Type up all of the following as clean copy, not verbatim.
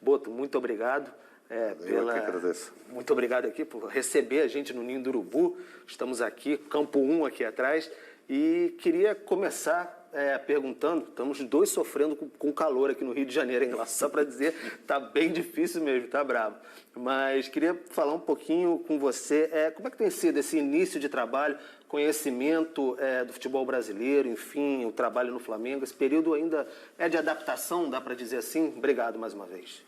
Boto, muito obrigado. Eu que agradeço. Muito obrigado aqui por receber a gente no Ninho do Urubu. Estamos aqui, campo 1 aqui atrás. E queria começar perguntando, estamos dois sofrendo com calor aqui no Rio de Janeiro, hein? Só para dizer, tá bem difícil mesmo, tá bravo. Mas queria falar um pouquinho com você, como é que tem sido esse início de trabalho, conhecimento do futebol brasileiro, enfim, o trabalho no Flamengo, esse período ainda é de adaptação, dá para dizer assim? Obrigado mais uma vez.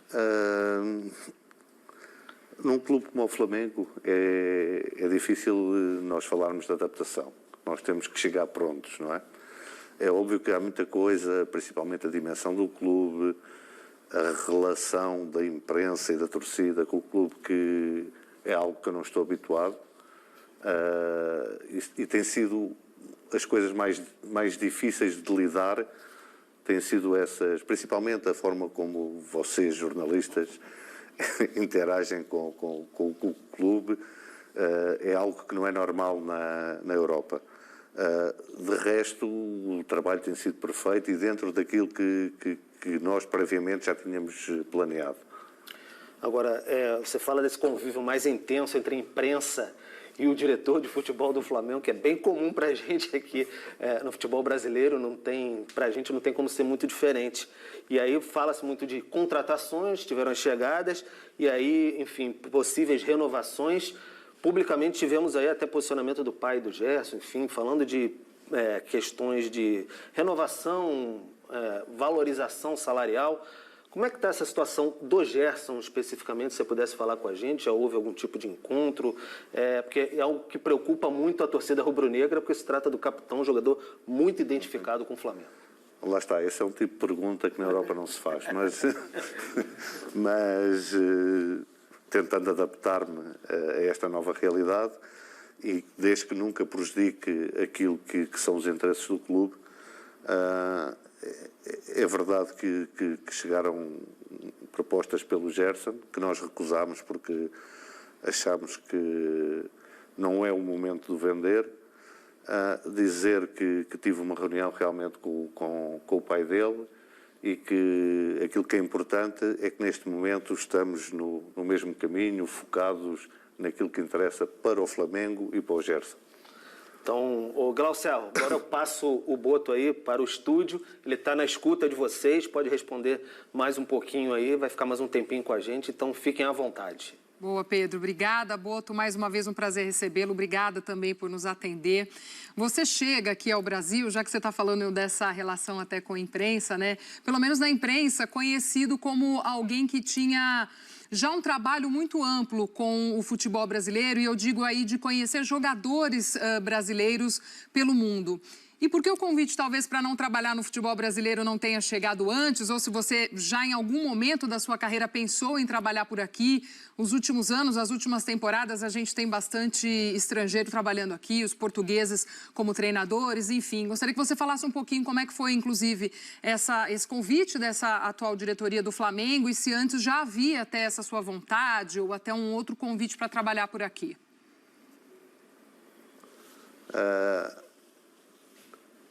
Num clube como o Flamengo é difícil nós falarmos de adaptação. Nós temos que chegar prontos, não é? É óbvio que há muita coisa, principalmente a dimensão do clube, a relação da imprensa e da torcida com o clube, que é algo que eu não estou habituado. E tem sido as coisas mais difíceis de lidar, têm sido essas, principalmente a forma como vocês, jornalistas, interagem com o clube. É algo que não é normal na Europa. De resto, o trabalho tem sido perfeito e dentro daquilo que nós previamente já tínhamos planeado. Agora, você fala desse convívio mais intenso entre a imprensa e o diretor de futebol do Flamengo, que é bem comum para a gente aqui no futebol brasileiro, para a gente não tem como ser muito diferente. E aí fala-se muito de contratações, tiveram as chegadas, e aí, enfim, possíveis renovações. Publicamente tivemos aí até posicionamento do pai do Gerson, enfim, falando de questões de renovação, valorização salarial. Como é que está essa situação do Gerson especificamente, se você pudesse falar com a gente? Já houve algum tipo de encontro? Porque é algo que preocupa muito a torcida rubro-negra, porque se trata do capitão, um jogador muito identificado com o Flamengo. Lá está, esse é um tipo de pergunta que na Europa não se faz, mas tentando adaptar-me a esta nova realidade e desde que nunca prejudique aquilo que são os interesses do clube. É verdade que chegaram propostas pelo Gerson, que nós recusámos porque achámos que não é o momento de vender. Dizer que tive uma reunião realmente com o pai dele e que aquilo que é importante é que neste momento estamos no mesmo caminho, focados naquilo que interessa para o Flamengo e para o Gerson. Então, Glaucel, agora eu passo o Boto aí para o estúdio, ele está na escuta de vocês, pode responder mais um pouquinho aí, vai ficar mais um tempinho com a gente, então fiquem à vontade. Boa, Pedro. Obrigada, Boto. Mais uma vez um prazer recebê-lo. Obrigada também por nos atender. Você chega aqui ao Brasil, já que você está falando dessa relação até com a imprensa, né? Pelo menos na imprensa, conhecido como alguém que tinha já um trabalho muito amplo com o futebol brasileiro, e eu digo aí de conhecer jogadores brasileiros pelo mundo. E por que o convite, talvez, para não trabalhar no futebol brasileiro não tenha chegado antes, ou se você já em algum momento da sua carreira pensou em trabalhar por aqui? Os últimos anos, as últimas temporadas, a gente tem bastante estrangeiro trabalhando aqui, os portugueses como treinadores, enfim. Gostaria que você falasse um pouquinho como é que foi, inclusive, esse convite dessa atual diretoria do Flamengo e se antes já havia até essa sua vontade ou até um outro convite para trabalhar por aqui.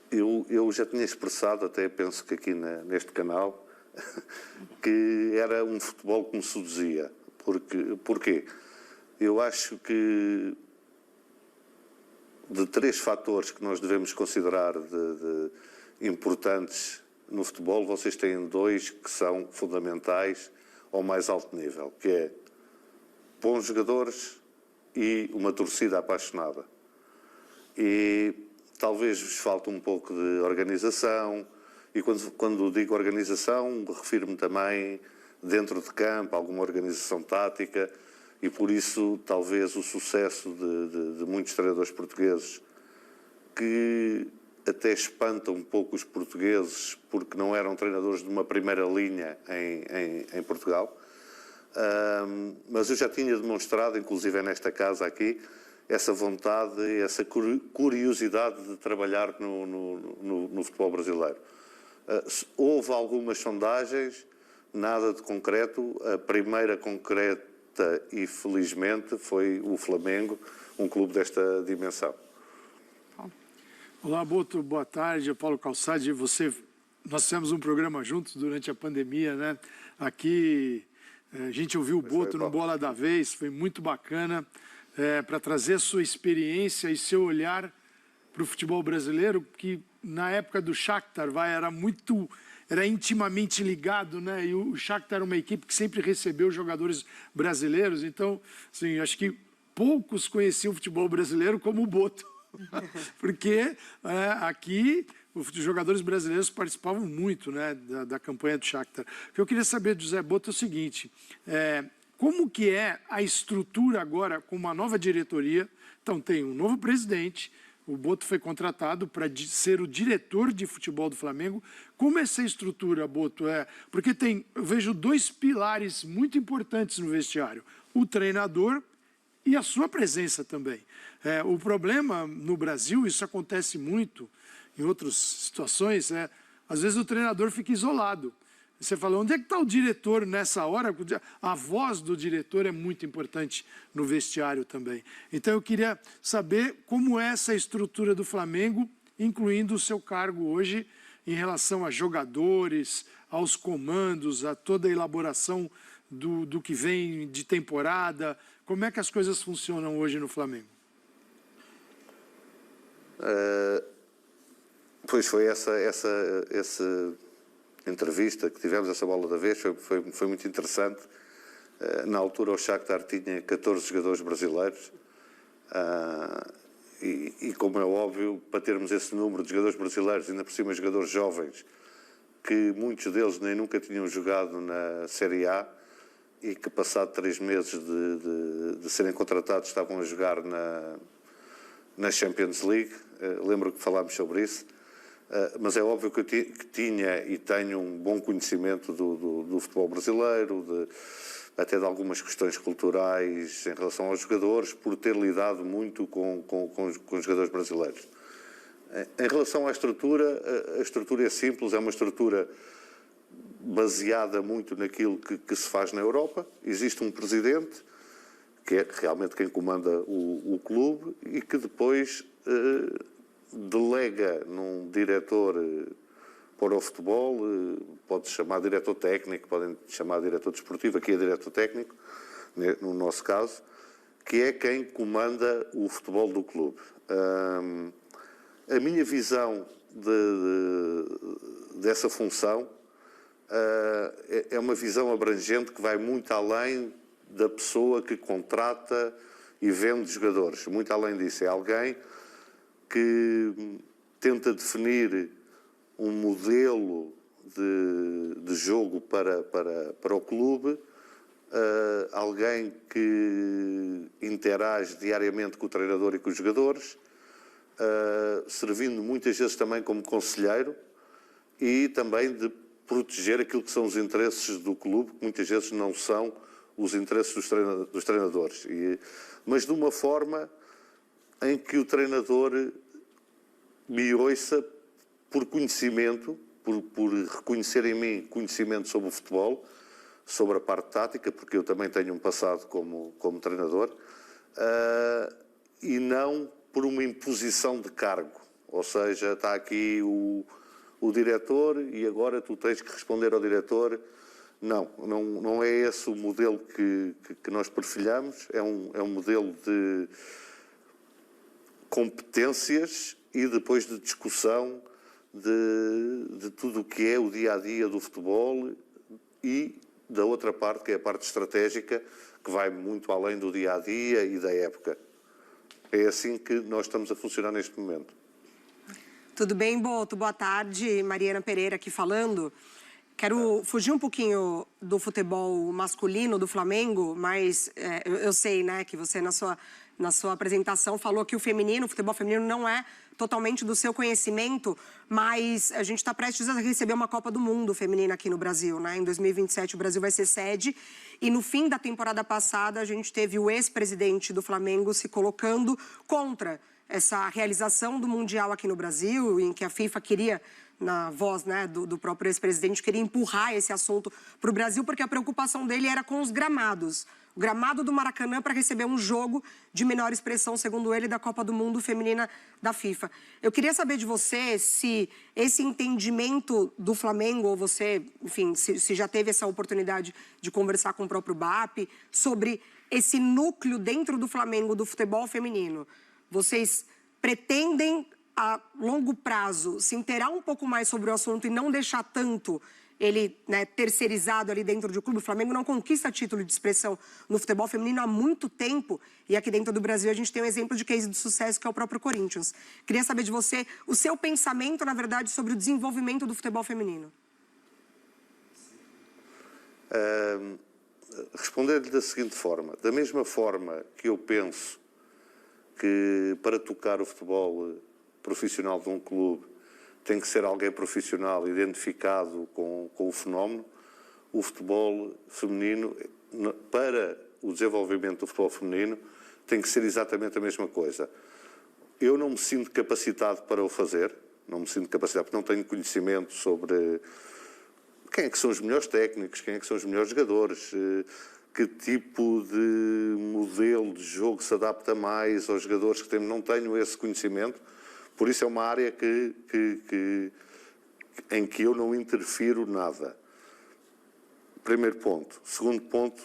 Eu já tinha expressado, até penso que aqui neste canal, que era um futebol que me seduzia. Porquê? Eu acho que de 3 fatores que nós devemos considerar de importantes no futebol, vocês têm 2 que são fundamentais ao mais alto nível, que é bons jogadores e uma torcida apaixonada. E talvez vos falte um pouco de organização, e quando digo organização, refiro-me também dentro de campo, alguma organização tática, e por isso talvez o sucesso de muitos treinadores portugueses, que até espanta um pouco os portugueses, porque não eram treinadores de uma primeira linha em Portugal. Mas eu já tinha demonstrado, inclusive nesta casa aqui, essa vontade, essa curiosidade de trabalhar no futebol brasileiro. Houve algumas sondagens, nada de concreto. A primeira concreta, e felizmente, foi o Flamengo, um clube desta dimensão. Olá, Boto, boa tarde. Eu Paulo Calçade. Você nós fizemos um programa juntos durante a pandemia, né? Aqui a gente ouviu o Boto no Bola da Vez, foi muito bacana para trazer a sua experiência e seu olhar para o futebol brasileiro, que na época do Shakhtar era intimamente ligado, né? E o Shakhtar era uma equipe que sempre recebeu jogadores brasileiros, então, assim, acho que poucos conheciam o futebol brasileiro como o Boto, porque aqui os jogadores brasileiros participavam muito, né, da campanha do Shakhtar. O que eu queria saber do José Boto é o seguinte, como que é a estrutura agora com uma nova diretoria? Então tem um novo presidente, o Boto foi contratado para ser o diretor de futebol do Flamengo. Como essa estrutura, Boto, é? Porque eu vejo dois pilares muito importantes no vestiário, o treinador e a sua presença também. O problema no Brasil, isso acontece muito em outras situações, às vezes o treinador fica isolado. Você fala, onde é que está o diretor nessa hora? A voz do diretor é muito importante no vestiário também. Então eu queria saber como é essa estrutura do Flamengo, incluindo o seu cargo hoje em relação a jogadores, aos comandos, a toda a elaboração do que vem de temporada. Como é que as coisas funcionam hoje no Flamengo? Pois foi essa entrevista que tivemos, essa bola da vez, foi muito interessante. Na altura o Shakhtar tinha 14 jogadores brasileiros e como é óbvio, para termos esse número de jogadores brasileiros, ainda por cima jogadores jovens, que muitos deles nem nunca tinham jogado na Série A e que passado 3 meses de serem contratados estavam a jogar na Champions League. Lembro que falámos sobre isso. Mas é óbvio que tinha e tenho um bom conhecimento do futebol brasileiro, até de algumas questões culturais em relação aos jogadores, por ter lidado muito com os jogadores brasileiros. Em relação à estrutura, a estrutura é simples, é uma estrutura baseada muito naquilo que se faz na Europa. Existe um presidente, que é realmente quem comanda o clube, e que depois delega num diretor para o futebol, pode-se chamar diretor técnico, podem chamar diretor desportivo, aqui é diretor técnico, no nosso caso, que é quem comanda o futebol do clube. A minha visão dessa função é uma visão abrangente que vai muito além da pessoa que contrata e vende jogadores. Muito além disso, é alguém que tenta definir um modelo de jogo para o clube, alguém que interage diariamente com o treinador e com os jogadores, servindo muitas vezes também como conselheiro e também de proteger aquilo que são os interesses do clube, que muitas vezes não são os interesses dos treinadores. Mas de uma forma em que o treinador me ouça por conhecimento, por reconhecer em mim conhecimento sobre o futebol, sobre a parte tática, porque eu também tenho um passado como treinador, e não por uma imposição de cargo. Ou seja, está aqui o diretor e agora tu tens que responder ao diretor. Não é esse o modelo que nós perfilhamos, é um modelo de competências e depois de discussão de tudo o que é o dia-a-dia do futebol e da outra parte, que é a parte estratégica, que vai muito além do dia-a-dia e da época. É assim que nós estamos a funcionar neste momento. Tudo bem, Boto? Boa tarde. Mariana Pereira aqui falando. Quero fugir um pouquinho do futebol masculino do Flamengo, mas eu sei, né, que você na sua apresentação falou que o futebol feminino não é totalmente do seu conhecimento, mas a gente está prestes a receber uma Copa do Mundo feminina aqui no Brasil, né? Em 2027 o Brasil vai ser sede e no fim da temporada passada a gente teve o ex-presidente do Flamengo se colocando contra essa realização do Mundial aqui no Brasil, em que a FIFA queria na voz, né, do próprio ex-presidente, queria empurrar esse assunto para o Brasil, porque a preocupação dele era com os gramados. O gramado do Maracanã para receber um jogo de menor expressão, segundo ele, da Copa do Mundo Feminina da FIFA. Eu queria saber de você se esse entendimento do Flamengo, ou você, enfim, se já teve essa oportunidade de conversar com o próprio BAP, sobre esse núcleo dentro do Flamengo, do futebol feminino. Vocês pretendem, a longo prazo, se inteirar um pouco mais sobre o assunto e não deixar tanto ele, né, terceirizado ali dentro do clube? O Flamengo não conquista título de expressão no futebol feminino há muito tempo, e aqui dentro do Brasil a gente tem um exemplo de case de sucesso, que é o próprio Corinthians. Queria saber de você o seu pensamento, na verdade, sobre o desenvolvimento do futebol feminino. Responder-lhe da seguinte forma: da mesma forma que eu penso que para tocar o futebol profissional de um clube tem que ser alguém profissional, identificado com o fenómeno, o futebol feminino, para o desenvolvimento do futebol feminino, tem que ser exatamente a mesma coisa. Eu não me sinto capacitado para o fazer, não me sinto capacitado porque não tenho conhecimento sobre quem é que são os melhores técnicos, quem é que são os melhores jogadores, que tipo de modelo de jogo se adapta mais aos jogadores que temos. Não tenho esse conhecimento. Por isso é uma área em que eu não interfiro nada. Primeiro ponto. Segundo ponto,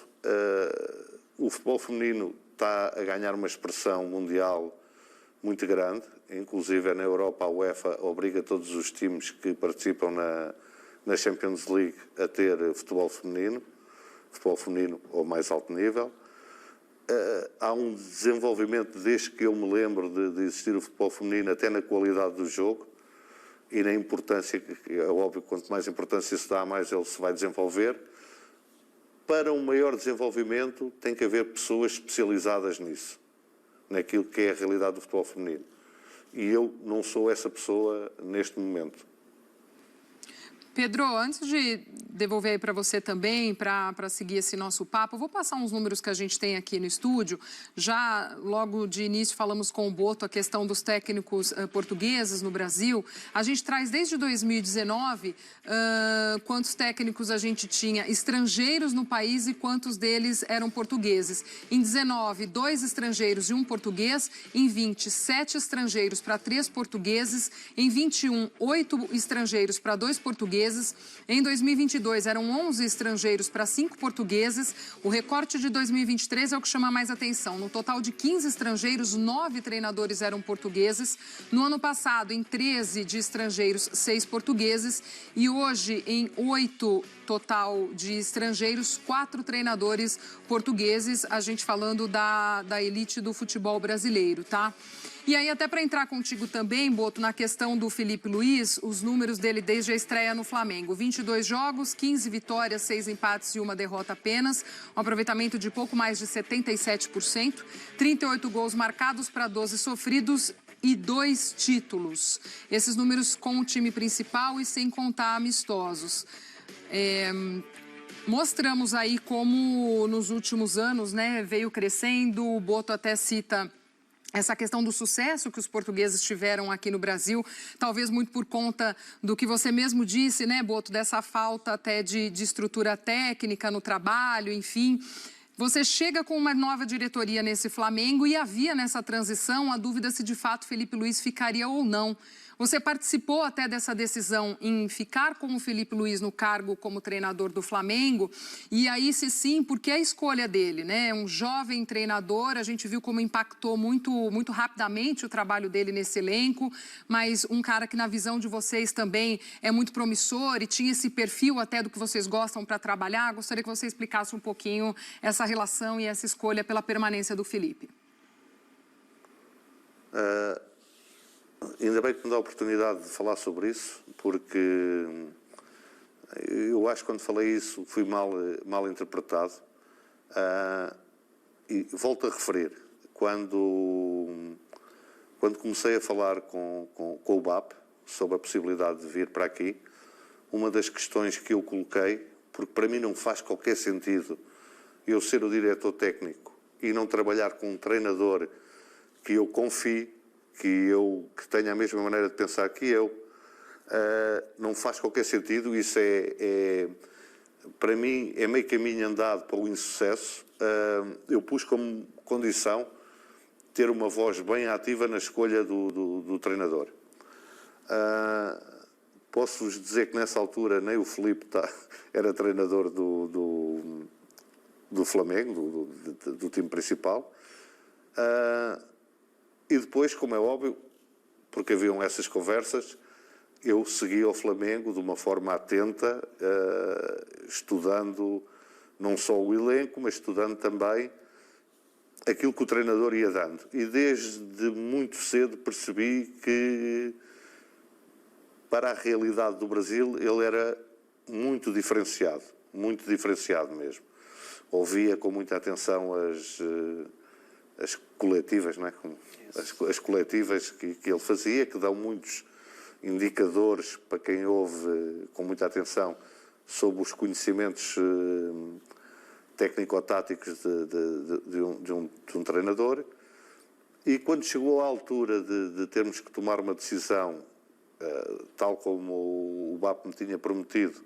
o futebol feminino está a ganhar uma expressão mundial muito grande. Inclusive na Europa a UEFA obriga todos os times que participam na Champions League a ter futebol feminino ao mais alto nível. Há um desenvolvimento, desde que eu me lembro de existir o futebol feminino, até na qualidade do jogo e na importância, que é óbvio, quanto mais importância se dá, mais ele se vai desenvolver. Para um maior desenvolvimento tem que haver pessoas especializadas nisso, naquilo que é a realidade do futebol feminino. E eu não sou essa pessoa neste momento. Pedro, antes de devolver aí para você também, para seguir esse nosso papo, eu vou passar uns números que a gente tem aqui no estúdio. Já logo de início falamos com o Boto a questão dos técnicos portugueses no Brasil. A gente traz desde 2019 quantos técnicos a gente tinha estrangeiros no país e quantos deles eram portugueses. Em 19, 2 estrangeiros e 1 português. Em 20, 7 estrangeiros para 3 portugueses. Em 21, 8 estrangeiros para 2 portugueses. Em 2022, eram 11 estrangeiros para 5 portugueses. O recorte de 2023 é o que chama mais atenção. No total de 15 estrangeiros, 9 treinadores eram portugueses. No ano passado, em 13 de estrangeiros, 6 portugueses. E hoje, em 8 total de estrangeiros, 4 treinadores portugueses. A gente falando da elite do futebol brasileiro, tá? E aí, até para entrar contigo também, Boto, na questão do Felipe Luiz, os números dele desde a estreia no Flamengo. 22 jogos, 15 vitórias, 6 empates e 1 derrota apenas. Um aproveitamento de pouco mais de 77%. 38 gols marcados para 12 sofridos e 2 títulos. Esses números com o time principal e sem contar amistosos. Mostramos aí como nos últimos anos, né, veio crescendo. O Boto até cita essa questão do sucesso que os portugueses tiveram aqui no Brasil, talvez muito por conta do que você mesmo disse, né, Boto, dessa falta até de estrutura técnica no trabalho, enfim. Você chega com uma nova diretoria nesse Flamengo e havia nessa transição a dúvida se de fato Felipe Luiz ficaria ou não. Você participou até dessa decisão em ficar com o Felipe Luiz no cargo como treinador do Flamengo. E aí, se sim, por que a escolha dele, né? Um jovem treinador, a gente viu como impactou muito rapidamente o trabalho dele nesse elenco, mas um cara que na visão de vocês também é muito promissor e tinha esse perfil até do que vocês gostam para trabalhar. Gostaria que você explicasse um pouquinho essa relação e essa escolha pela permanência do Felipe. Ainda bem que me dá a oportunidade de falar sobre isso, porque eu acho que quando falei isso fui mal interpretado. E volto a referir, quando comecei a falar com o BAP sobre a possibilidade de vir para aqui, uma das questões que eu coloquei, porque para mim não faz qualquer sentido eu ser o diretor técnico e não trabalhar com um treinador que eu confie, que tenha a mesma maneira de pensar que eu, não faz qualquer sentido. Isso para mim, é meio caminho andado para o insucesso. Eu pus como condição ter uma voz bem ativa na escolha do treinador. Posso-vos dizer que nessa altura nem o Filipe era treinador do Flamengo, do time principal. E depois, como é óbvio, porque haviam essas conversas, eu segui ao Flamengo de uma forma atenta, estudando não só o elenco, mas estudando também aquilo que o treinador ia dando. E desde muito cedo percebi que, para a realidade do Brasil, ele era muito diferenciado mesmo. Ouvia com muita atenção as coletivas, não é? As coletivas que ele fazia, que dão muitos indicadores para quem ouve com muita atenção sobre os conhecimentos técnico-táticos de um treinador. E quando chegou à altura de termos que tomar uma decisão, tal como o BAP me tinha prometido,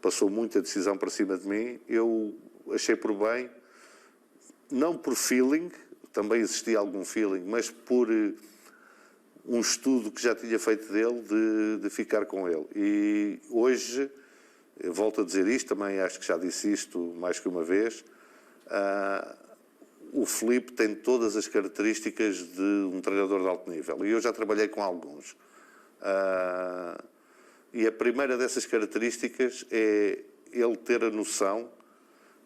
passou muita decisão para cima de mim, eu achei por bem, não por feeling, também existia algum feeling, mas por um estudo que já tinha feito dele, de ficar com ele. E hoje, eu volto a dizer isto, também acho que já disse isto mais que uma vez, o Filipe tem todas as características de um treinador de alto nível. E eu já trabalhei com alguns. E a primeira dessas características é ele ter a noção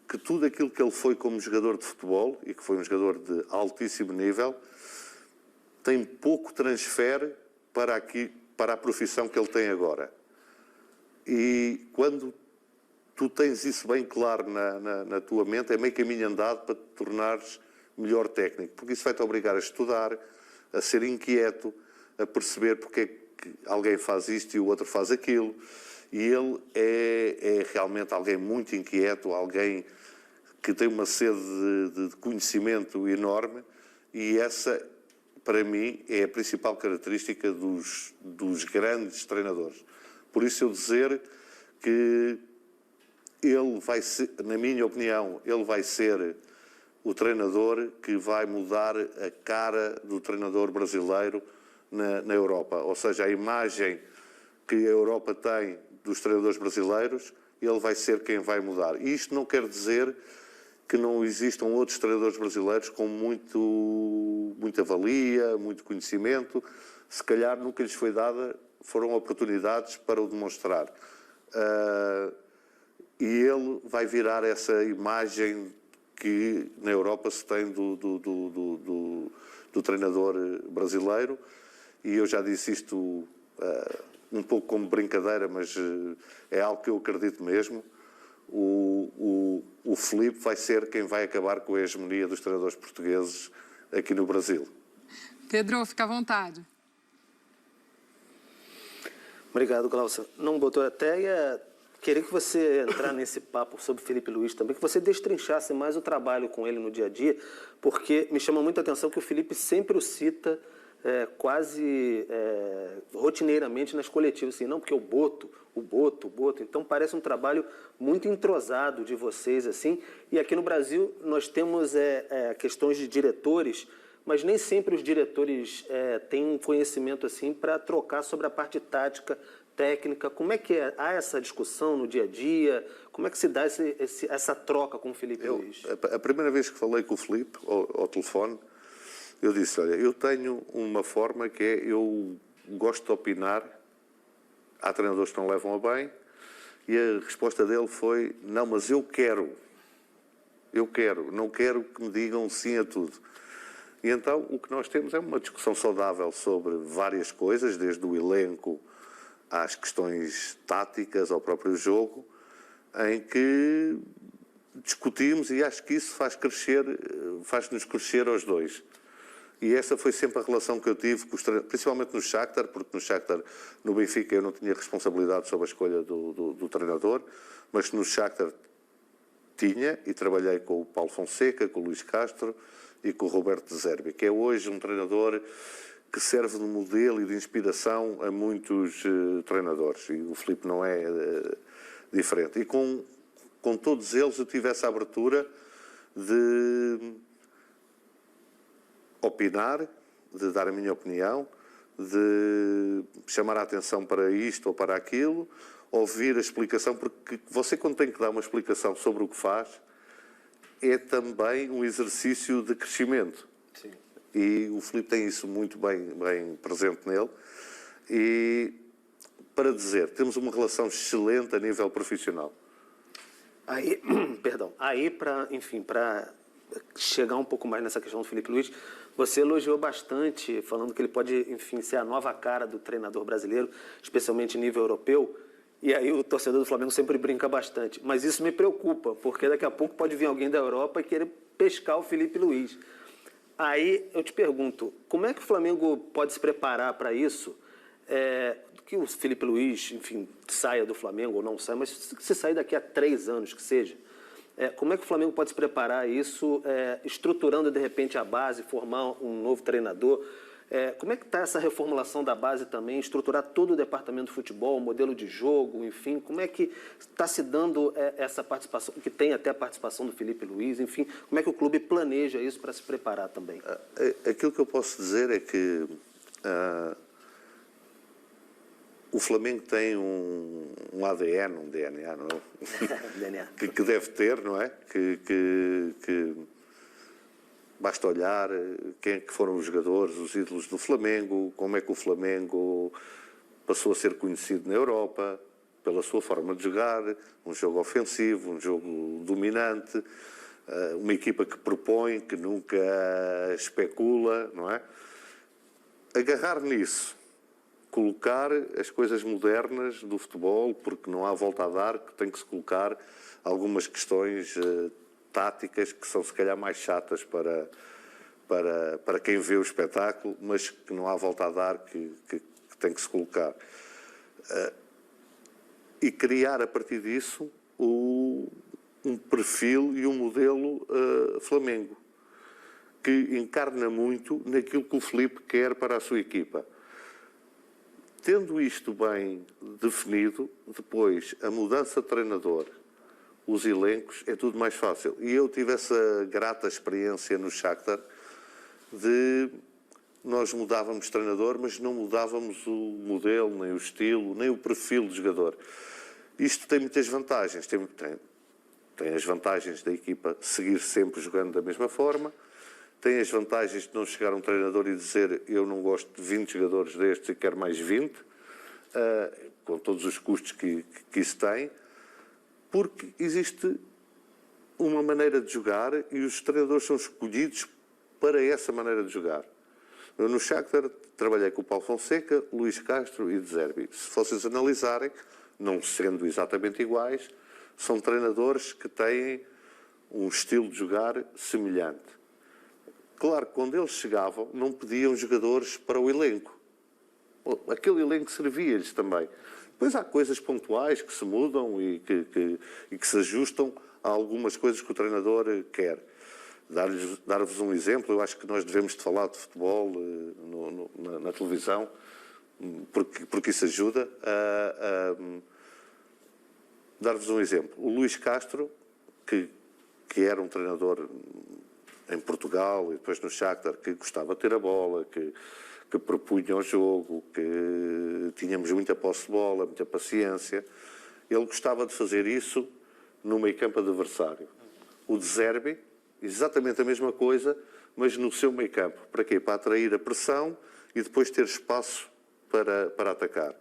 que tudo aquilo que ele foi como jogador de futebol, e que foi um jogador de altíssimo nível, tem pouco transfere para a profissão que ele tem agora. E quando tu tens isso bem claro na tua mente, é meio caminho andado para te tornares melhor técnico, porque isso vai-te obrigar a estudar, a ser inquieto, a perceber porque é que alguém faz isto e o outro faz aquilo. E ele é realmente alguém muito inquieto, alguém que tem uma sede de conhecimento enorme, e essa, para mim, é a principal característica dos grandes treinadores. Por isso eu dizer que ele vai ser, na minha opinião, ele vai ser o treinador que vai mudar a cara do treinador brasileiro na Europa. Ou seja, a imagem que a Europa tem dos treinadores brasileiros, ele vai ser quem vai mudar. E isto não quer dizer que não existam outros treinadores brasileiros com muita valia, muito conhecimento. Se calhar nunca lhes foi dada, foram oportunidades para o demonstrar. E ele vai virar essa imagem que na Europa se tem do treinador brasileiro. E eu já disse isto um pouco como brincadeira, mas é algo que eu acredito mesmo. O Filipe vai ser quem vai acabar com a hegemonia dos treinadores portugueses aqui no Brasil. Pedro, fica à vontade. Obrigado, Glaucia. Não, doutor, até ia querer que você entrar nesse papo sobre Filipe Luís também, que você destrinchasse mais o trabalho com ele no dia a dia, porque me chama muita atenção que o Filipe sempre o cita quase rotineiramente nas coletivas, assim, não, porque o Boto. Então parece um trabalho muito entrosado de vocês, assim. E aqui no Brasil nós temos questões de diretores, mas nem sempre os diretores têm um conhecimento assim para trocar sobre a parte tática, técnica. Como é que há essa discussão no dia a dia? Como é que se dá essa troca com o Filipe Luís? A primeira vez que falei com o Filipe ao telefone, eu disse, olha, eu tenho uma forma que eu gosto de opinar, há treinadores que não levam a bem, e a resposta dele foi, não, mas eu quero, não quero que me digam sim a tudo. E então o que nós temos é uma discussão saudável sobre várias coisas, desde o elenco às questões táticas, ao próprio jogo, em que discutimos, e acho que isso faz-nos crescer aos dois. E essa foi sempre a relação que eu tive, principalmente no Shakhtar, porque no Shakhtar, no Benfica, eu não tinha responsabilidade sobre a escolha do treinador, mas no Shakhtar tinha, e trabalhei com o Paulo Fonseca, com o Luís Castro e com o Roberto De Zerbi, que é hoje um treinador que serve de modelo e de inspiração a muitos treinadores. E o Filipe não é diferente. E com todos eles eu tive essa abertura de opinar, de dar a minha opinião, de chamar a atenção para isto ou para aquilo, ouvir a explicação, porque você, quando tem que dar uma explicação sobre o que faz, é também um exercício de crescimento. Sim. E o Filipe tem isso muito bem presente nele. E, para dizer, temos uma relação excelente a nível profissional. Aí, perdão, aí para chegar um pouco mais nessa questão do Filipe Luís, você elogiou bastante, falando que ele pode, enfim, ser a nova cara do treinador brasileiro, especialmente em nível europeu. E aí o torcedor do Flamengo sempre brinca bastante. Mas isso me preocupa, porque daqui a pouco pode vir alguém da Europa e querer pescar o Filipe Luís. Aí eu te pergunto, como é que o Flamengo pode se preparar para isso? Que o Filipe Luís, enfim, saia do Flamengo ou não saia, mas se sair daqui a 3 anos que seja, como é que o Flamengo pode se preparar a isso, estruturando de repente a base, formar um novo treinador? Como é que está essa reformulação da base também, estruturar todo o departamento de futebol, o modelo de jogo, enfim, como é que está se dando essa participação, que tem até a participação do Filipe Luís, enfim, como é que o clube planeja isso para se preparar também? Aquilo que eu posso dizer é que o Flamengo tem um ADN, um DNA, não é? DNA. que deve ter, não é? Que basta olhar quem é que foram os jogadores, os ídolos do Flamengo, como é que o Flamengo passou a ser conhecido na Europa, pela sua forma de jogar, um jogo ofensivo, um jogo dominante, uma equipa que propõe, que nunca especula, não é? Agarrar nisso, colocar as coisas modernas do futebol, porque não há volta a dar, que tem que se colocar algumas questões táticas que são se calhar mais chatas para quem vê o espetáculo, mas que não há volta a dar, que tem que se colocar. E criar a partir disso um perfil e um modelo Flamengo, que encarna muito naquilo que o Filipe quer para a sua equipa. Tendo isto bem definido, depois a mudança de treinador, os elencos, é tudo mais fácil. E eu tive essa grata experiência no Shakhtar de nós mudávamos de treinador, mas não mudávamos o modelo, nem o estilo, nem o perfil do jogador. Isto tem muitas vantagens. Tem as vantagens da equipa seguir sempre jogando da mesma forma, tem as vantagens de não chegar um treinador e dizer eu não gosto de 20 jogadores destes e quero mais 20, com todos os custos que isso tem, porque existe uma maneira de jogar e os treinadores são escolhidos para essa maneira de jogar. Eu no Shakhtar trabalhei com o Paulo Fonseca, Luís Castro e De Zerbi. Se vocês analisarem, não sendo exatamente iguais, são treinadores que têm um estilo de jogar semelhante. Claro que quando eles chegavam, não pediam jogadores para o elenco. Aquele elenco servia-lhes também. Depois há coisas pontuais que se mudam e que se ajustam a algumas coisas que o treinador quer. Dar-vos um exemplo, eu acho que nós devemos de falar de futebol na televisão, porque isso ajuda. Dar-vos um exemplo. O Luís Castro, que era um treinador em Portugal e depois no Shakhtar, que gostava de ter a bola, que propunha o jogo, que tínhamos muita posse de bola, muita paciência. Ele gostava de fazer isso no meio-campo adversário. O De Zerbi, exatamente a mesma coisa, mas no seu meio-campo. Para quê? Para atrair a pressão e depois ter espaço para atacar.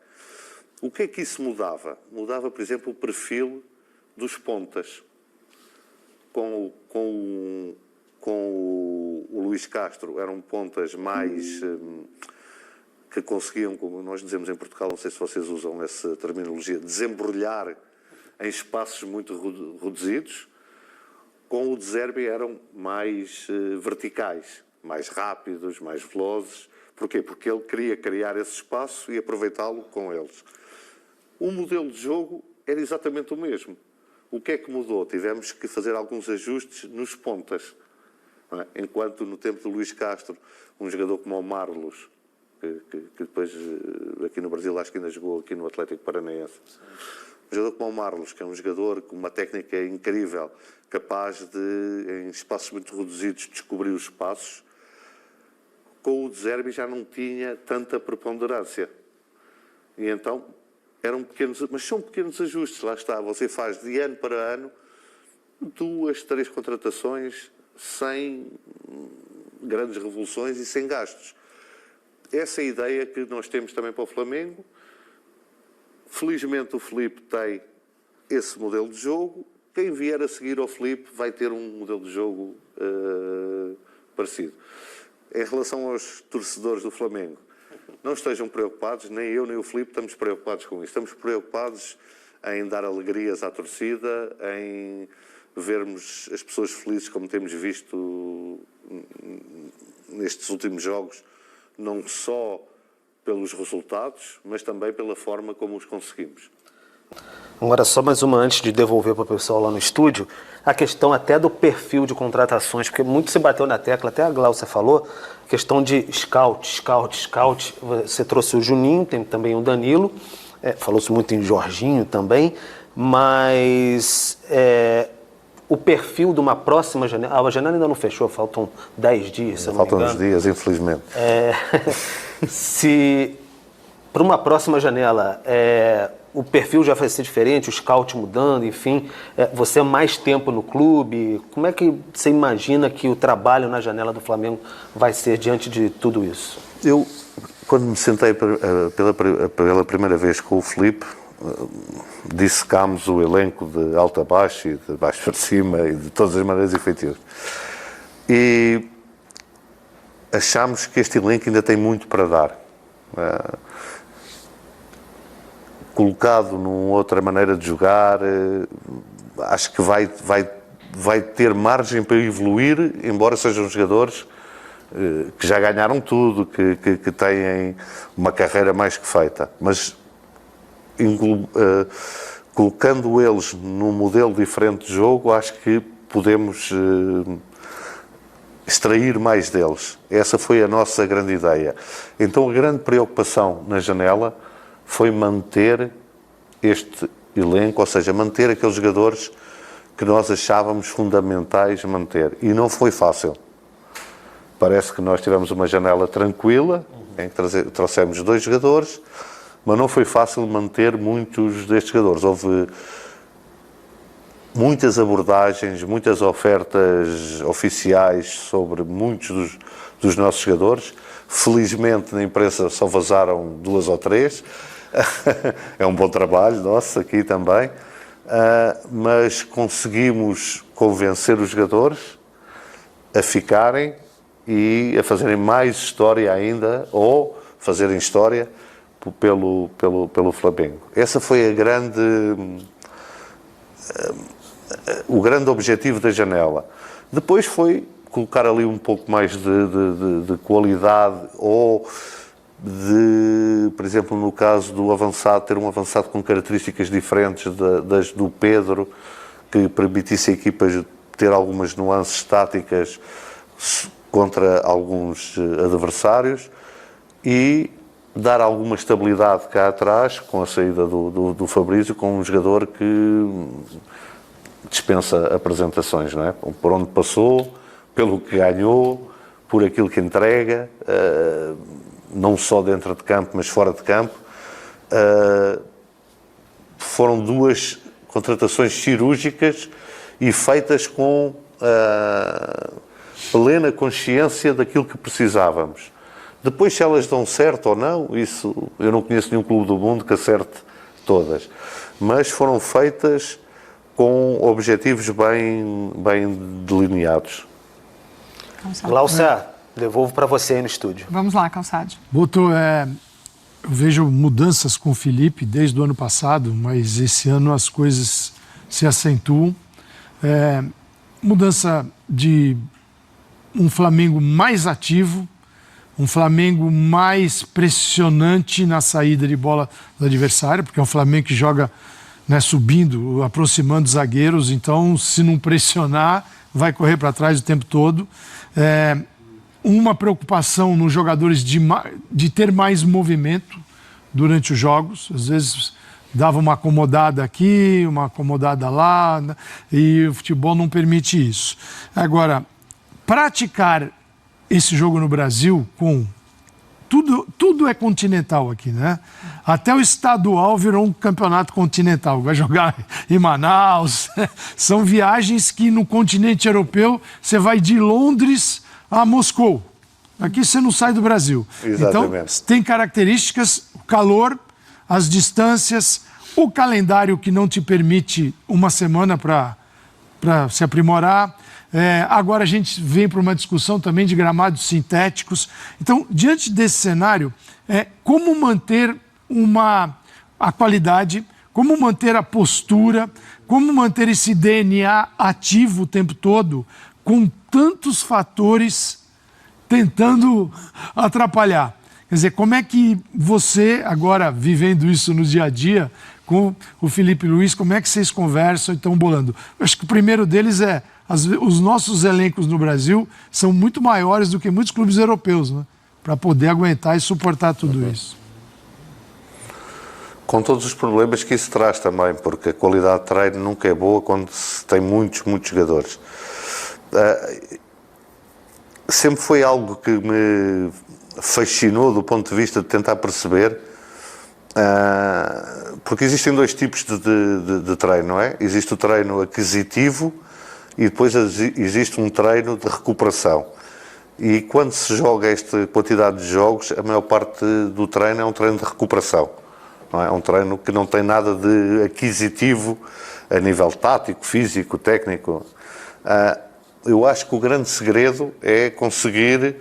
O que é que isso mudava? Mudava, por exemplo, o perfil dos pontas. Com o Luís Castro eram pontas mais que conseguiam, como nós dizemos em Portugal, não sei se vocês usam essa terminologia, desembrulhar em espaços muito reduzidos. Com o De Zerbi eram mais verticais, mais rápidos, mais velozes. Porquê? Porque ele queria criar esse espaço e aproveitá-lo com eles. O modelo de jogo era exatamente o mesmo. O que é que mudou? Tivemos que fazer alguns ajustes nos pontas. Enquanto no tempo do Luís Castro, um jogador como o Marlos que depois aqui no Brasil acho que ainda jogou aqui no Atlético Paranaense. Um jogador como o Marlos, que é um jogador com uma técnica incrível, capaz de, em espaços muito reduzidos, descobrir os espaços. Com o De Zerbi já não tinha tanta preponderância. E então eram pequenos, mas são pequenos ajustes, lá está. Você faz de ano para ano 2, 3 contratações sem grandes revoluções e sem gastos. Essa é a ideia que nós temos também para o Flamengo. Felizmente o Filipe tem esse modelo de jogo. Quem vier a seguir ao Filipe vai ter um modelo de jogo parecido. Em relação aos torcedores do Flamengo, não estejam preocupados, nem eu nem o Filipe estamos preocupados com isso. Estamos preocupados em dar alegrias à torcida, em vermos as pessoas felizes, como temos visto nestes últimos jogos, não só pelos resultados, mas também pela forma como os conseguimos. Agora, só mais uma antes de devolver para o pessoal lá no estúdio, a questão até do perfil de contratações, porque muito se bateu na tecla, até a Glaucia falou, questão de scout. Você trouxe o Juninho, tem também o Danilo, falou-se muito em Jorginho também, mas o perfil de uma próxima janela, a janela ainda não fechou, faltam 10 dias, se eu não me engano. Faltam uns dias, infelizmente. Se para uma próxima janela o perfil já vai ser diferente, o scout mudando, enfim, você é mais tempo no clube, como é que você imagina que o trabalho na janela do Flamengo vai ser diante de tudo isso? Eu, quando me sentei pela primeira vez com o Filipe, dissecámos o elenco de alto a baixo e de baixo para cima e de todas as maneiras efetivas. E achámos que este elenco ainda tem muito para dar. Colocado numa outra maneira de jogar, acho que vai ter margem para evoluir, embora sejam jogadores que já ganharam tudo, que têm uma carreira mais que feita. Mas colocando eles num modelo diferente de jogo, acho que podemos extrair mais deles. Essa foi a nossa grande ideia. Então a grande preocupação na janela foi manter este elenco, ou seja, manter aqueles jogadores que nós achávamos fundamentais manter. E não foi fácil. Parece que nós tivemos uma janela tranquila, em que trouxemos 2 jogadores, mas não foi fácil manter muitos destes jogadores. Houve muitas abordagens, muitas ofertas oficiais sobre muitos dos nossos jogadores. Felizmente, na imprensa só vazaram 2 ou 3. É um bom trabalho nosso aqui também. Mas conseguimos convencer os jogadores a ficarem e a fazerem mais história ainda, ou fazerem história pelo Flamengo. Essa foi o grande objetivo da janela. Depois foi colocar ali um pouco mais de qualidade, ou por exemplo, no caso do avançado, ter um avançado com características diferentes das do Pedro, que permitisse a equipa ter algumas nuances táticas contra alguns adversários e dar alguma estabilidade cá atrás, com a saída do Fabrício, com um jogador que dispensa apresentações, não é? Por onde passou, pelo que ganhou, por aquilo que entrega, não só dentro de campo, mas fora de campo. Foram 2 contratações cirúrgicas e feitas com plena consciência daquilo que precisávamos. Depois, se elas dão certo ou não, isso eu não conheço nenhum clube do mundo que acerte todas. Mas foram feitas com objetivos bem delineados. Glaucia, devolvo para você aí no estúdio. Vamos lá, Calçade. Boto, eu vejo mudanças com o Filipe desde o ano passado, mas esse ano as coisas se acentuam. Mudança de um Flamengo mais ativo, um Flamengo mais pressionante na saída de bola do adversário, porque é um Flamengo que joga, né, subindo, aproximando os zagueiros, então se não pressionar, vai correr para trás o tempo todo. uma preocupação nos jogadores de ter mais movimento durante os jogos. Às vezes dava uma acomodada aqui, uma acomodada lá, né? E o futebol não permite isso. Agora, praticar esse jogo no Brasil com... Tudo é continental aqui, né? Até o estadual virou um campeonato continental. Vai jogar em Manaus. São viagens que no continente europeu você vai de Londres a Moscou. Aqui você não sai do Brasil. Exatamente. Então, tem características, o calor, as distâncias, o calendário que não te permite uma semana para se aprimorar. Agora a gente vem para uma discussão também de gramados sintéticos. Então, diante desse cenário, como manter a qualidade, como manter a postura, como manter esse DNA ativo o tempo todo, com tantos fatores tentando atrapalhar. Quer dizer, como é que você, agora vivendo isso no dia a dia, com o Felipe Luiz, como é que vocês conversam e estão bolando? Eu acho que o primeiro deles os nossos elencos no Brasil são muito maiores do que muitos clubes europeus, né? Para poder aguentar e suportar tudo isso. Com todos os problemas que isso traz também, porque a qualidade de treino nunca é boa quando se tem muitos jogadores. Sempre foi algo que me fascinou do ponto de vista de tentar perceber, porque existem dois tipos de treino, não é? Existe o treino aquisitivo e depois existe um treino de recuperação. E quando se joga esta quantidade de jogos, a maior parte do treino é um treino de recuperação. Não é? É um treino que não tem nada de aquisitivo a nível tático, físico, técnico. Eu acho que o grande segredo é conseguir,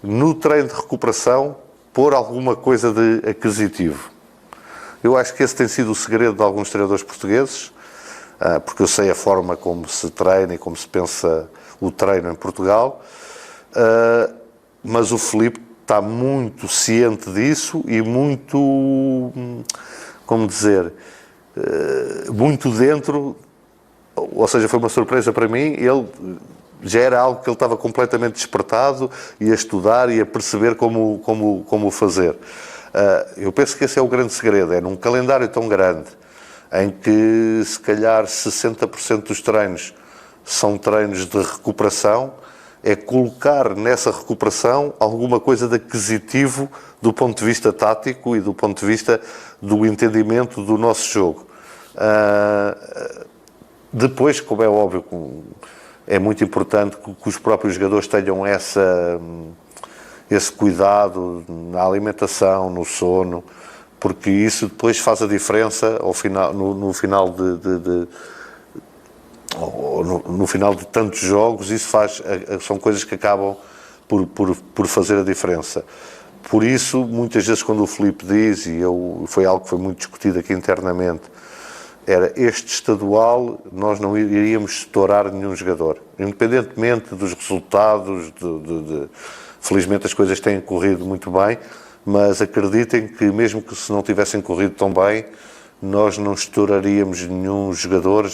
no treino de recuperação, pôr alguma coisa de aquisitivo. Eu acho que esse tem sido o segredo de alguns treinadores portugueses, porque eu sei a forma como se treina e como se pensa o treino em Portugal, mas o Filipe está muito ciente disso e muito, como dizer, muito dentro, ou seja, foi uma surpresa para mim. Ele já era algo que ele estava completamente despertado e a estudar e a perceber como fazer. Eu penso que esse é o grande segredo, é num calendário tão grande, em que se calhar 60% dos treinos são treinos de recuperação, é colocar nessa recuperação alguma coisa de aquisitivo do ponto de vista tático e do ponto de vista do entendimento do nosso jogo. Depois, como é óbvio, é muito importante que os próprios jogadores tenham esse cuidado na alimentação, no sono, porque isso depois faz a diferença no final de tantos jogos. Isso são coisas que acabam por fazer a diferença. Por isso, muitas vezes, quando o Filipe diz, foi algo que foi muito discutido aqui internamente, era este estadual, nós não iríamos estourar nenhum jogador, independentemente dos resultados. Felizmente as coisas têm corrido muito bem, mas acreditem que mesmo que se não tivessem corrido tão bem, nós não estouraríamos nenhum jogador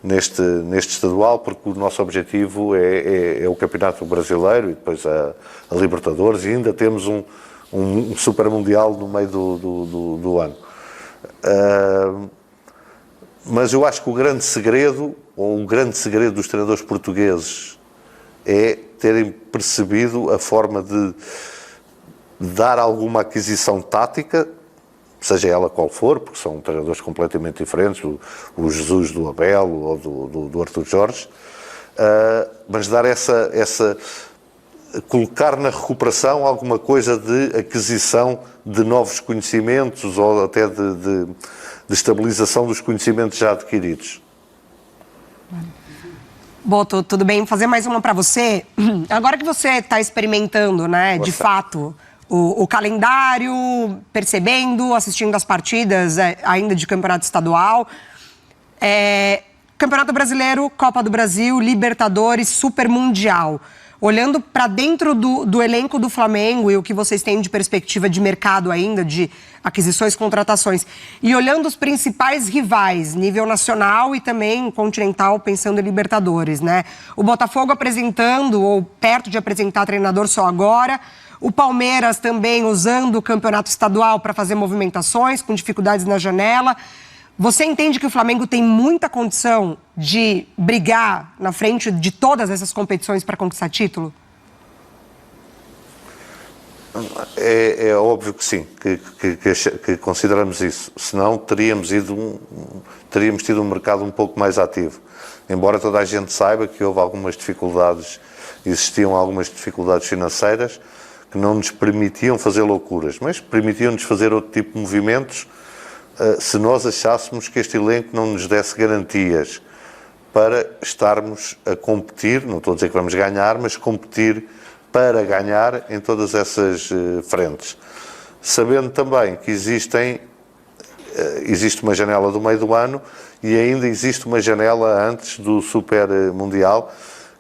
neste estadual, porque o nosso objetivo é o Campeonato Brasileiro e depois a Libertadores, e ainda temos um Super Mundial no meio do ano. Mas eu acho que o grande segredo dos treinadores portugueses é terem percebido a forma de dar alguma aquisição tática, seja ela qual for, porque são treinadores completamente diferentes, o Jesus do Abel ou do Arthur Jorge, mas dar colocar na recuperação alguma coisa de aquisição de novos conhecimentos ou até de estabilização dos conhecimentos já adquiridos. Boto, tudo bem? Fazer mais uma para você. Agora que você está experimentando, né, de fato, o calendário, percebendo, assistindo as partidas ainda de campeonato estadual, Campeonato Brasileiro, Copa do Brasil, Libertadores, Super Mundial. Olhando para dentro do elenco do Flamengo e o que vocês têm de perspectiva de mercado ainda, de aquisições, contratações, e olhando os principais rivais, nível nacional e também continental, pensando em Libertadores, né? O Botafogo apresentando, ou perto de apresentar treinador só agora, o Palmeiras também usando o campeonato estadual para fazer movimentações, com dificuldades na janela. Você entende que o Flamengo tem muita condição de brigar na frente de todas essas competições para conquistar título? É óbvio que sim, que consideramos isso. Senão teríamos tido um mercado um pouco mais ativo. Embora toda a gente saiba que houve algumas dificuldades, existiam algumas dificuldades financeiras que não nos permitiam fazer loucuras, mas permitiam-nos fazer outro tipo de movimentos se nós achássemos que este elenco não nos desse garantias para estarmos a competir, não estou a dizer que vamos ganhar, mas competir para ganhar em todas essas frentes. Sabendo também que existe uma janela do meio do ano e ainda existe uma janela antes do Super Mundial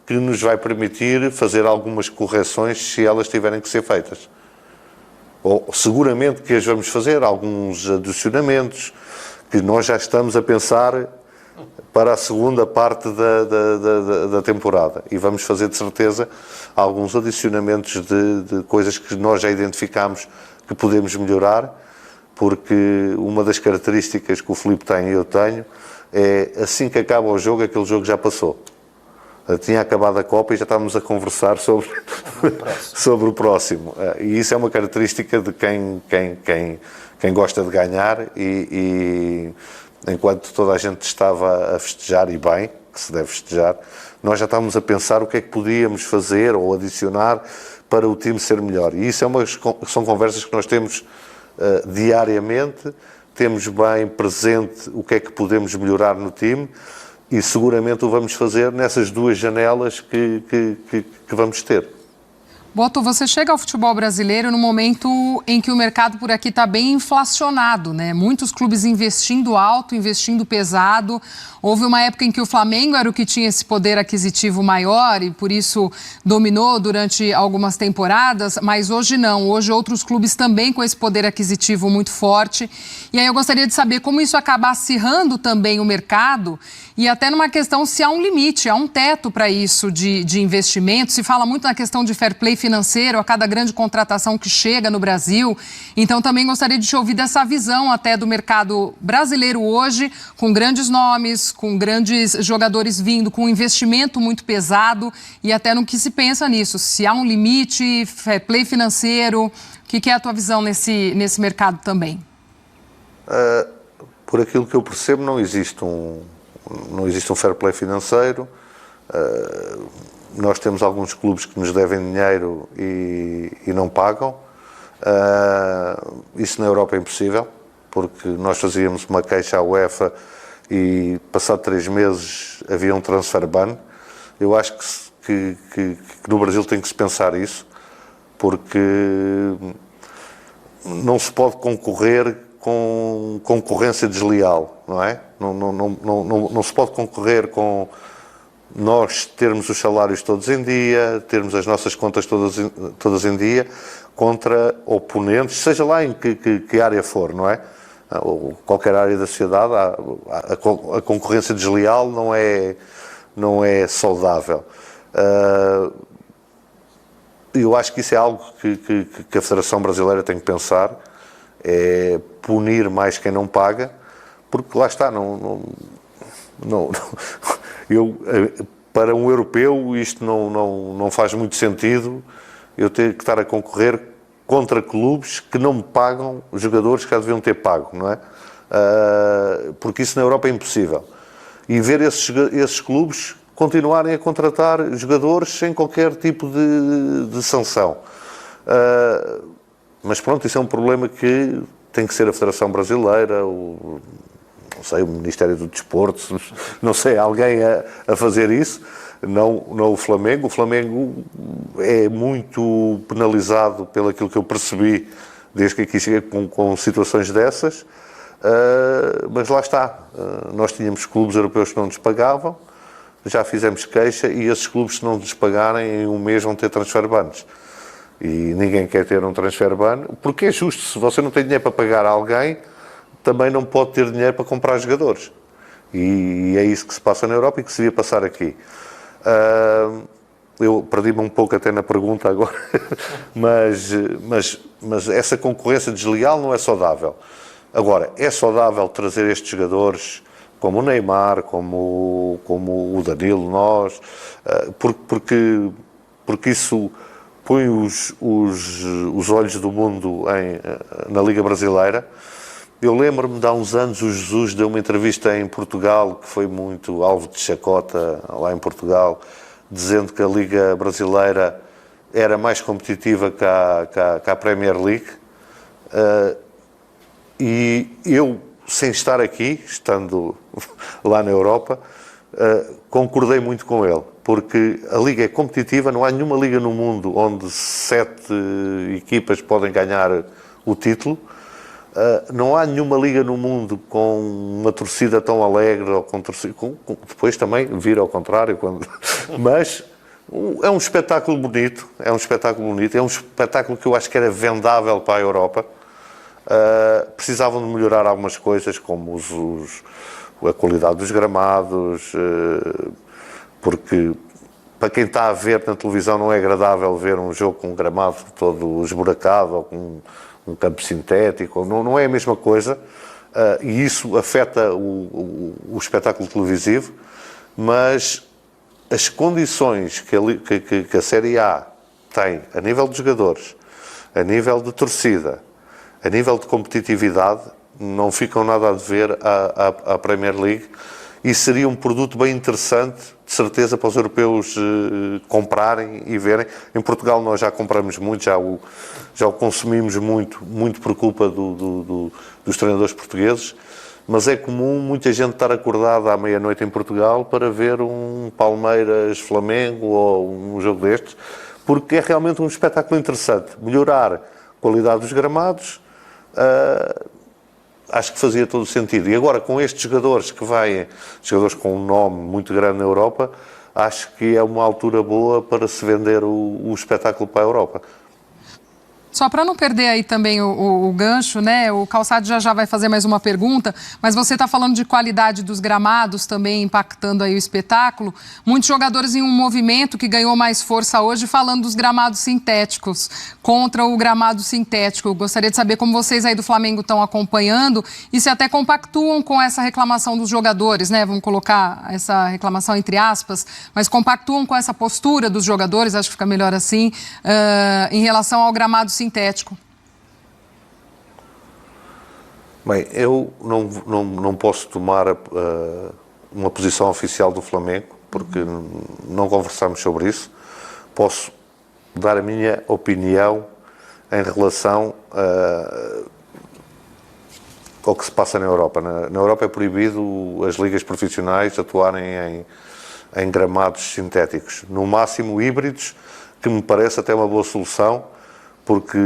que nos vai permitir fazer algumas correções se elas tiverem que ser feitas. Ou seguramente que as vamos fazer, alguns adicionamentos que nós já estamos a pensar para a segunda parte da temporada. E vamos fazer, de certeza, alguns adicionamentos de coisas que nós já identificamos que podemos melhorar, porque uma das características que o Filipe tem e eu tenho é, assim que acaba o jogo, aquele jogo já passou. Tinha acabado a Copa e já estávamos a conversar sobre o próximo. E isso é uma característica de quem gosta de ganhar e enquanto toda a gente estava a festejar, e bem, que se deve festejar, nós já estávamos a pensar o que é que podíamos fazer ou adicionar para o time ser melhor. E isso são conversas que nós temos diariamente, temos bem presente o que é que podemos melhorar no time e seguramente o vamos fazer nessas duas janelas que vamos ter. Boto, você chega ao futebol brasileiro no momento em que o mercado por aqui está bem inflacionado, né? Muitos clubes investindo alto, investindo pesado. Houve uma época em que o Flamengo era o que tinha esse poder aquisitivo maior e por isso dominou durante algumas temporadas, mas hoje não. Hoje outros clubes também com esse poder aquisitivo muito forte. E aí eu gostaria de saber como isso acaba acirrando também o mercado e até numa questão se há um limite, há um teto para isso de investimento. Se fala muito na questão de fair play financeiro a cada grande contratação que chega no Brasil. Então também gostaria de te ouvir dessa visão até do mercado brasileiro hoje, com grandes nomes, com grandes jogadores vindo, com um investimento muito pesado e até no que se pensa nisso. Se há um limite, fair play financeiro, o que é a tua visão nesse mercado também? Por aquilo que eu percebo, não existe um fair play financeiro. Nós temos alguns clubes que nos devem dinheiro e não pagam. Isso na Europa é impossível, porque nós fazíamos uma queixa à UEFA e, passado 3 meses, havia um transfer ban. Eu acho que no Brasil tem que se pensar isso, porque não se pode concorrer com concorrência desleal, não é? Não se pode concorrer com nós termos os salários todos em dia, termos as nossas contas todas em dia, contra oponentes, seja lá em que área for, não é? Ou qualquer área da sociedade, a concorrência desleal não é saudável. Eu acho que isso é algo que a Federação Brasileira tem que pensar, é punir mais quem não paga, porque lá está, para um europeu isto não faz muito sentido eu ter que estar a concorrer contra clubes que não me pagam os jogadores que já deviam ter pago, não é? Porque isso na Europa é impossível. E ver esses clubes continuarem a contratar jogadores sem qualquer tipo de sanção. Mas pronto, isso é um problema que tem que ser a Federação Brasileira, não sei, o Ministério do Desporto, não sei, alguém a fazer isso, não o Flamengo. O Flamengo é muito penalizado pelo aquilo que eu percebi desde que aqui cheguei com situações dessas. Mas lá está, nós tínhamos clubes europeus que não nos pagavam, já fizemos queixa e esses clubes, se não nos pagarem, em um mês vão ter transfer bans. E ninguém quer ter um transfer ban, porque é justo, se você não tem dinheiro para pagar a alguém, também não pode ter dinheiro para comprar jogadores. E é isso que se passa na Europa e que se devia passar aqui. Eu perdi-me um pouco até na pergunta agora, mas essa concorrência desleal não é saudável. Agora, é saudável trazer estes jogadores como o Neymar, como o Danilo, nós, porque isso põe os olhos do mundo na Liga Brasileira. Eu lembro-me de há uns anos o Jesus deu uma entrevista em Portugal, que foi muito alvo de chacota lá em Portugal, dizendo que a Liga Brasileira era mais competitiva que a Premier League. E eu, sem estar aqui, estando lá na Europa, concordei muito com ele, porque a Liga é competitiva, não há nenhuma liga no mundo onde 7 equipas podem ganhar o título, não há nenhuma liga no mundo com uma torcida tão alegre, ou depois também vira ao contrário, mas é um espetáculo bonito, é um espetáculo que eu acho que era vendável para a Europa. Precisavam de melhorar algumas coisas, como a qualidade dos gramados, porque para quem está a ver na televisão não é agradável ver um jogo com um gramado todo esburacado ou com um campo sintético, não é a mesma coisa, e isso afeta o espetáculo televisivo, mas as condições que a Série A tem a nível de jogadores, a nível de torcida, a nível de competitividade, não ficam nada a dever à Premier League e seria um produto bem interessante, de certeza, para os europeus comprarem e verem. Em Portugal nós já compramos muito, já o consumimos muito por culpa dos treinadores portugueses, mas é comum muita gente estar acordada à meia-noite em Portugal para ver um Palmeiras-Flamengo ou um jogo destes, porque é realmente um espetáculo interessante. Melhorar a qualidade dos gramados, acho que fazia todo o sentido. E agora, com estes jogadores que vêm, jogadores com um nome muito grande na Europa, acho que é uma altura boa para se vender o espetáculo para a Europa. Só para não perder aí também o gancho, né? O Calçado já vai fazer mais uma pergunta, mas você está falando de qualidade dos gramados também impactando aí o espetáculo. Muitos jogadores em um movimento que ganhou mais força hoje falando dos gramados sintéticos contra o gramado sintético. Eu gostaria de saber como vocês aí do Flamengo estão acompanhando e se até compactuam com essa reclamação dos jogadores, né? Vamos colocar essa reclamação entre aspas, mas compactuam com essa postura dos jogadores, acho que fica melhor assim, em relação ao gramado sintético. Bem, eu não posso tomar uma posição oficial do Flamengo, porque não conversamos sobre isso. Posso dar a minha opinião em relação ao que se passa na Europa. Na Europa é proibido as ligas profissionais atuarem em gramados sintéticos. No máximo híbridos, que me parece até uma boa solução, porque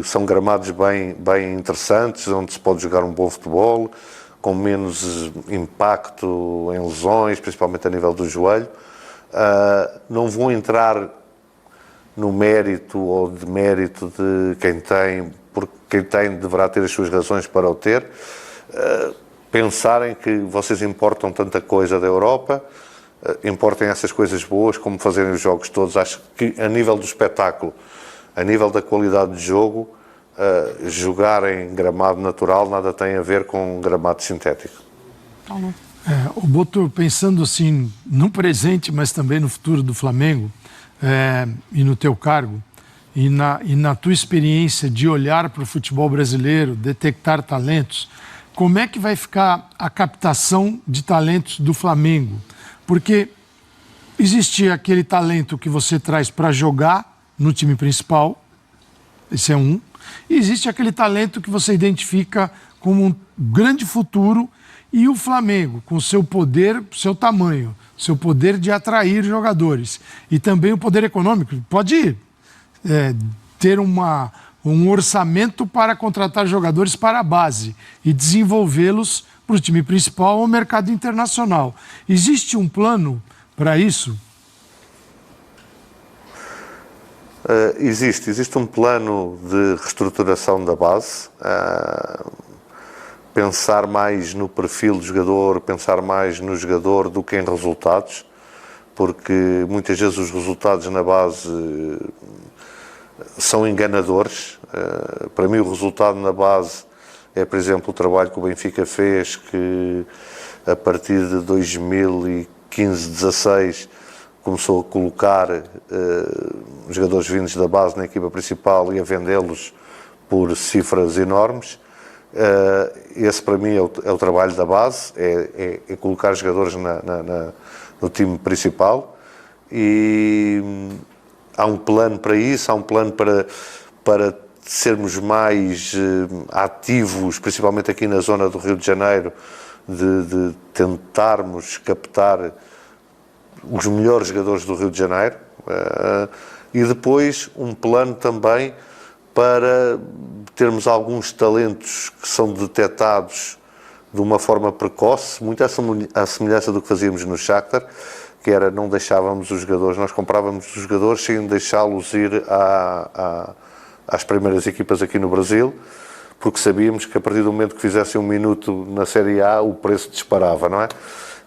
são gramados bem interessantes, onde se pode jogar um bom futebol, com menos impacto em lesões, principalmente a nível do joelho. Não vou entrar no mérito ou demérito de quem tem, porque quem tem deverá ter as suas razões para o ter. Pensarem que vocês importam tanta coisa da Europa, importem essas coisas boas, como fazerem os jogos todos. Acho que a nível do espetáculo, a nível da qualidade de jogo, jogar em gramado natural nada tem a ver com gramado sintético. O Boto, pensando assim, no presente, mas também no futuro do Flamengo, e no teu cargo, e na tua experiência de olhar para o futebol brasileiro, detectar talentos, como é que vai ficar a captação de talentos do Flamengo? Porque existe aquele talento que você traz para jogar no time principal, esse é um. E existe aquele talento que você identifica como um grande futuro e o Flamengo, com seu poder, seu tamanho, seu poder de atrair jogadores e também o poder econômico, pode ter uma um orçamento para contratar jogadores para a base e desenvolvê-los para o time principal ou mercado internacional. Existe um plano para isso? Existe um plano de reestruturação da base, pensar mais no perfil do jogador, pensar mais no jogador do que em resultados, porque muitas vezes os resultados na base são enganadores. Para mim o resultado na base é, por exemplo, o trabalho que o Benfica fez, que a partir de 2015-16 começou a colocar jogadores vindos da base na equipa principal e a vendê-los por cifras enormes. Esse para mim é o trabalho da base, é colocar jogadores no time principal, e há um plano para isso, há um plano para sermos mais ativos, principalmente aqui na zona do Rio de Janeiro, de tentarmos captar os melhores jogadores do Rio de Janeiro, e depois um plano também para termos alguns talentos que são detectados de uma forma precoce, muito à semelhança do que fazíamos no Shakhtar, que era não deixávamos os jogadores, nós comprávamos os jogadores sem deixá-los ir às primeiras equipas aqui no Brasil, porque sabíamos que a partir do momento que fizessem um minuto na Série A o preço disparava, não é?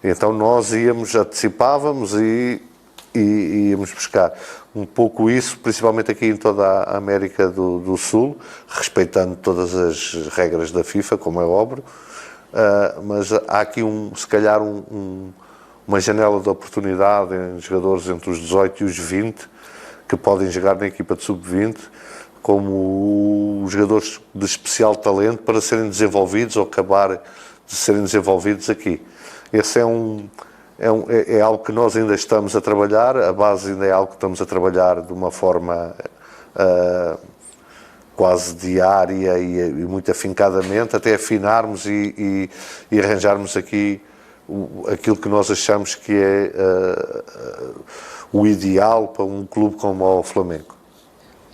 Então nós antecipávamos e íamos buscar um pouco isso, principalmente aqui em toda a América do Sul, respeitando todas as regras da FIFA, como é óbvio, mas há aqui se calhar uma janela de oportunidade em jogadores entre os 18 e os 20 que podem jogar na equipa de sub-20 como jogadores de especial talento para serem desenvolvidos ou acabar de serem desenvolvidos aqui. Esse é algo que nós ainda estamos a trabalhar, a base ainda é algo que estamos a trabalhar de uma forma quase diária e muito afincadamente, até afinarmos e arranjarmos aqui aquilo que nós achamos que é o ideal para um clube como o Flamengo.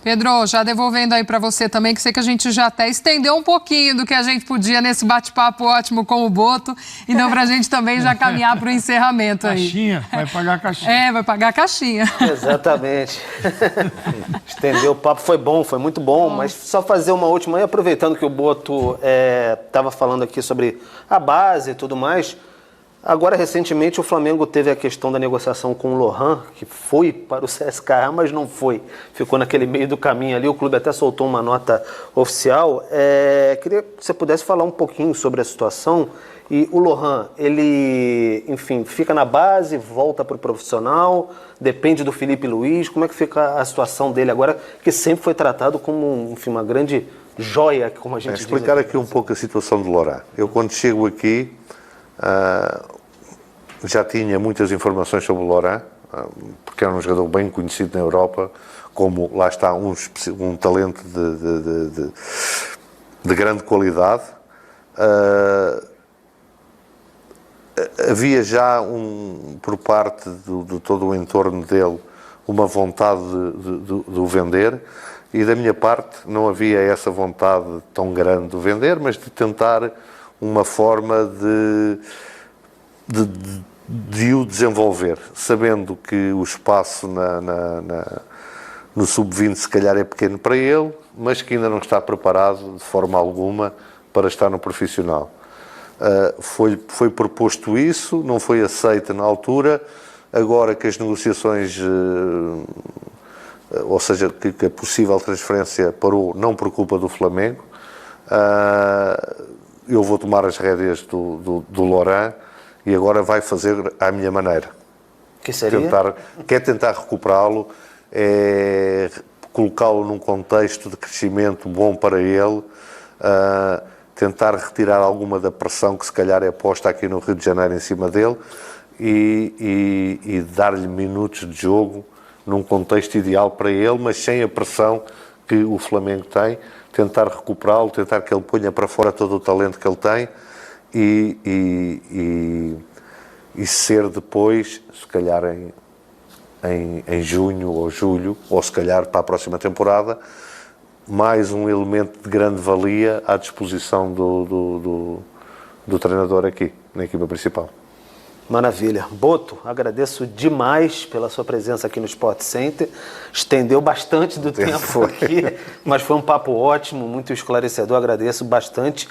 Pedro, já devolvendo aí para você também, que sei que a gente já até estendeu um pouquinho do que a gente podia nesse bate-papo ótimo com o Boto, então para a gente também já caminhar para o encerramento aí. Caixinha, vai pagar a caixinha. Vai pagar a caixinha. Exatamente. Estendeu o papo, foi bom, foi muito bom, mas só fazer uma última aí, aproveitando que o Boto estava falando aqui sobre a base e tudo mais. Agora, recentemente, o Flamengo teve a questão da negociação com o Lohan, que foi para o CSKA, mas não foi. Ficou naquele meio do caminho ali, o clube até soltou uma nota oficial. Queria que você pudesse falar um pouquinho sobre a situação. E o Lohan, ele, enfim, fica na base, volta para o profissional, depende do Felipe Luiz. Como é que fica a situação dele agora, que sempre foi tratado como, enfim, uma grande joia, como a gente diz. Explicar aqui um pouco a situação do Lohan. Eu, quando chego aqui, já tinha muitas informações sobre o Lohan, porque era um jogador bem conhecido na Europa, como lá está um talento de grande qualidade. Havia já por parte de todo o entorno dele uma vontade de o vender, e da minha parte não havia essa vontade tão grande de o vender, mas de tentar uma forma de o desenvolver, sabendo que o espaço no sub-20 se calhar é pequeno para ele, mas que ainda não está preparado de forma alguma para estar no profissional. Foi proposto isso, não foi aceito na altura. Agora que as negociações, ou seja, que a possível transferência parou, não por culpa do Flamengo, eu vou tomar as rédeas do Lohan e agora vai fazer à minha maneira. Que seria? Quer tentar recuperá-lo, colocá-lo num contexto de crescimento bom para ele, tentar retirar alguma da pressão que se calhar é posta aqui no Rio de Janeiro em cima dele e dar-lhe minutos de jogo num contexto ideal para ele, mas sem a pressão que o Flamengo tem, tentar recuperá-lo, tentar que ele ponha para fora todo o talento que ele tem e ser depois, se calhar em junho ou julho, ou se calhar para a próxima temporada, mais um elemento de grande valia à disposição do treinador aqui, na equipa principal. Maravilha. Boto, agradeço demais pela sua presença aqui no Sport Center. Estendeu bastante do tempo aqui, mas foi um papo ótimo, muito esclarecedor. Agradeço bastante.